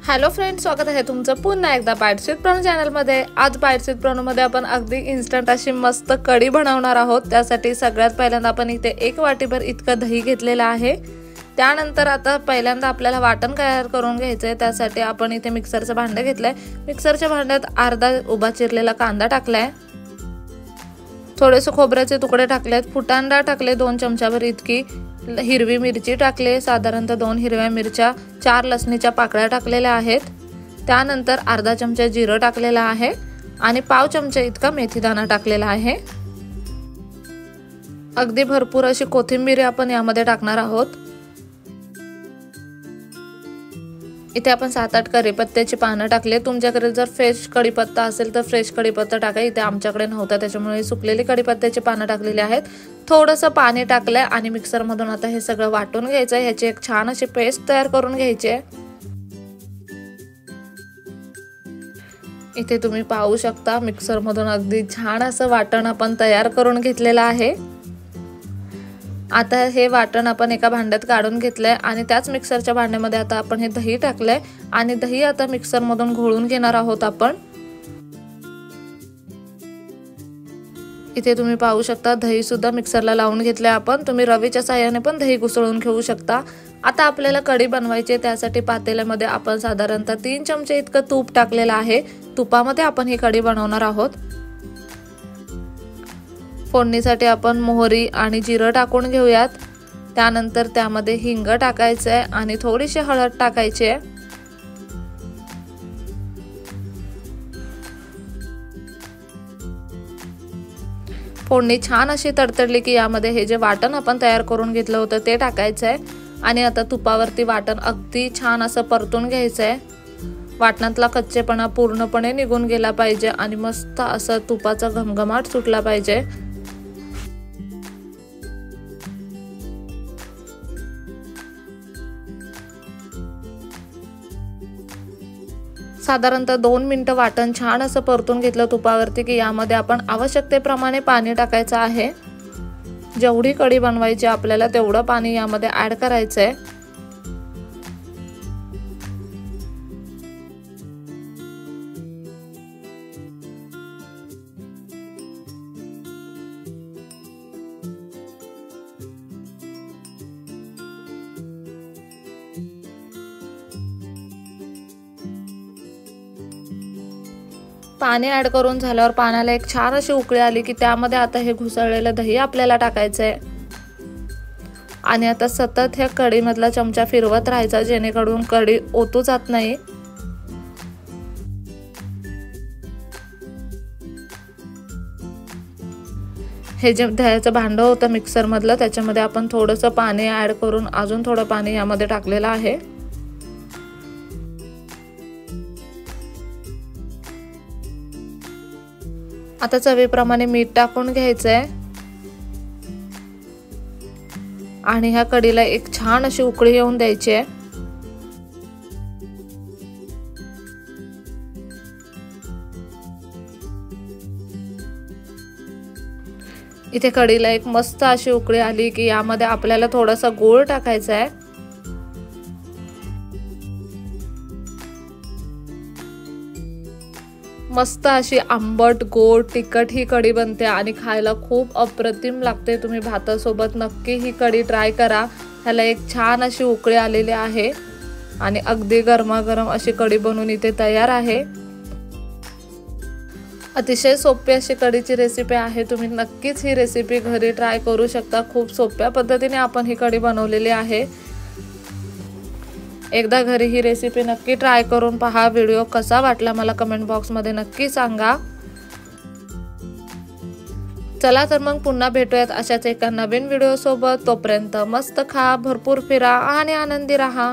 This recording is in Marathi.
हॅलो फ्रेंड्स, स्वागत आहे तुमचं पुन्हा एकदा बाईट्स विथ प्रणू चॅनलमध्ये। आज बाईट्स विथ प्रणूमध्ये आपण अगदी इन्स्टंट अशी मस्त कढी बनवणार आहोत। त्यासाठी सगळ्यात पहिल्यांदा आपण इथे 1 वाटीभर इतकं दही घेतलेलं आहे। त्यानंतर आता पहिल्यांदा आपल्याला वाटण तयार करून घ्यायचं आहे। त्यासाठी आपण इथे मिक्सरचं भांडं घेतलंय। मिक्सरच्या भांड्यात अर्धा उभा चिरलेला कांदा टाकलाय, थोडेसे खोबऱ्याचे तुकडे टाकलेत, फुटाणा डाळ टाकले 2 चमचाभर इतकी, हिरवी मिरची टाकले साधारणतः 2 हिरव्या मिरच्या, 4 लसणीच्या पाकळ्या टाकलेल्या आहेत। त्यानंतर अर्धा चमचा जिरं टाकलेला आहे आणि पाव चमचा इतका मेथीदाणा टाकलेला आहे। अगदी भरपूर अशी कोथिंबीर आपण यामध्ये टाकणार आहोत। इथे आपण 7-8 कढीपत्त्याची पानं टाकले। तुमच्याकडे जर फ्रेश कढीपत्ता असेल तर फ्रेश कढीपत्ता टाका। इथे आमच्याकडे नव्हता त्याच्यामुळे सुकलेली कढीपत्त्याची पानं टाकलेली आहेत। थोडंसं पाणी टाकलंय आणि मिक्सर मधून आता हे सगळं वाटून घ्यायचं आहे। ह्याची एक छान अशी पेस्ट तयार करून घ्यायची आहे। इथे तुम्ही पाहू शकता मिक्सर मधून अगदी छान असं वाटण आपण तयार करून घेतलेलं आहे। आता हे वाटण आपण एका भांड्यात काढून घेतलंय आणि त्याच मिक्सरच्या भांड्यामध्ये आता आपण हे दही टाकलंय आणि दही आता मिक्सर मधून घोळून घेणार आहोत आपण। इथे तुम्ही पाहू शकता दही सुद्धा मिक्सरला लावून घेतलंय आपण। तुम्ही रवीच्या साहाय्याने पण दही घुसळून घेऊ शकता। आता आपल्याला कढी बनवायची आहे, त्यासाठी पातेल्यामध्ये आपण साधारणतः 3 चमचे इतकं तूप टाकलेलं आहे। तुपामध्ये आपण ही कढी बनवणार आहोत। फोडणीसाठी आपण मोहरी आणि जिरं टाकून घेऊयात। त्यानंतर त्यामध्ये हिंग टाकायचं आहे आणि थोडीशी हळद टाकायची आहे। फोडणी छान अशी तडतडली की यामध्ये हे जे वाटण आपण तयार करून घेतलं होतं ते टाकायचं आहे आणि आता तुपावरती वाटण अगदी छान असं परतून घ्यायचं आहे। वाटणातला कच्चेपणा पूर्णपणे निघून गेला पाहिजे आणि मस्त असं तुपाचा घमघमाट सुटला पाहिजे। साधारणतः 2 मिनिटं वाटण छान असं परतून घेतलं तुपावरती की यामध्ये आपण आवश्यकतेप्रमाणे पाणी टाकायचं आहे। जेवढी कढी बनवायची आपल्याला तेवढं पाणी यामध्ये ऍड करायचं आहे। पाणी ऍड करून झाल्यावर पाण्याला एक छान अशी उकळी आली की त्यामध्ये आता हे घुसळलेलं दही आपल्याला टाकायचं आहे आणि आता सतत ह्या कढीमधला चमचा फिरवत राहायचा जेणेकरून कढी ओतू जात नाही। हे जे दह्याचं भांडं होतं मिक्सर मधलं त्याच्यामध्ये आपण थोडंसं पाणी ऍड करून अजून थोडं पाणी यामध्ये टाकलेलं आहे। आता चवीप्रमाणे मीठ टाकून घ्यायचंय आणि ह्या कढीला एक छान अशी उकळी येऊन द्यायची आहे। इथे कढीला एक मस्त अशी उकळी आली की यामध्ये आपल्याला थोडासा गूळ टाकायचा आहे। मस्त अशी आंबट गोड तिखट ही कढी बनते आणि खायला खूप अप्रतिम लागते। तुम्ही भातासोबत नक्की ही कढी ट्राय करा। ह्याला एक छान अशी उकळी आलेली आहे आणि अगदी गरमागरम अशी कढी बनवून इथे तयार आहे। अतिशय सोपी अशी कढीची रेसिपी आहे। तुम्ही नक्कीच ही रेसिपी घरी ट्राय करू शकता। खूप सोप्या पद्धतीने आपण ही कढी बनवलेली आहे। एकदा घरी ही रेसिपी नक्की ट्राय करून पहा। व्हिडिओ कसा वाटला मला कमेंट बॉक्स मध्ये नक्की सांगा। चला तर मग पुन्हा भेटूयात अशाच एका नवीन व्हिडिओ सोबत। तोपर्यंत मस्त खा, भरपूर फिरा आणि आनंदी राहा।